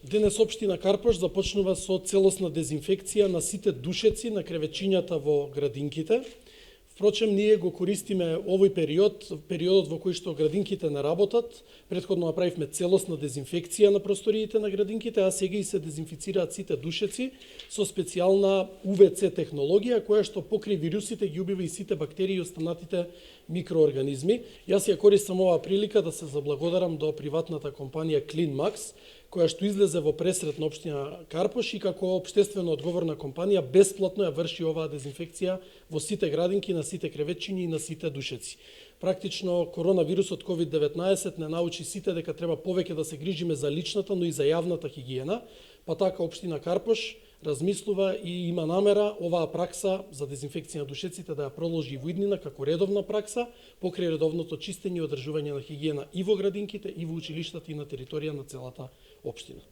Денес општина Карпош започнува со целосна дезинфекција на сите душеци на кревечињата во градинките. Впрочем, ние го користиме овој периодот во кој што градинките не работат. Претходно направивме целосна дезинфекција на просториите на градинките, а сега и се дезинфицираат сите душеци со специјална УВЦ технологија, која што покри вирусите ги убива и сите бактерии и останатите микроорганизми. Јас ја користам оваа прилика да се заблагодарам до приватната компанија CleanMax, која што излезе во пресрет на општина Карпош и како општествено одговорна компанија бесплатно ја врши оваа дезинфекција во сите градинки, на сите кревечињи и на сите душеци. Практично коронавирусот COVID-19 не научи сите дека треба повеќе да се грижиме за личната, но и за јавната хигиена, па така општина Карпош размислува и има намера оваа пракса за дезинфекција на душеците да ја проложи во иднина како редовна пракса, покрај редовното чистење и одржување на хигиена и во градинките, и во училиштата, и на територија на целата општина.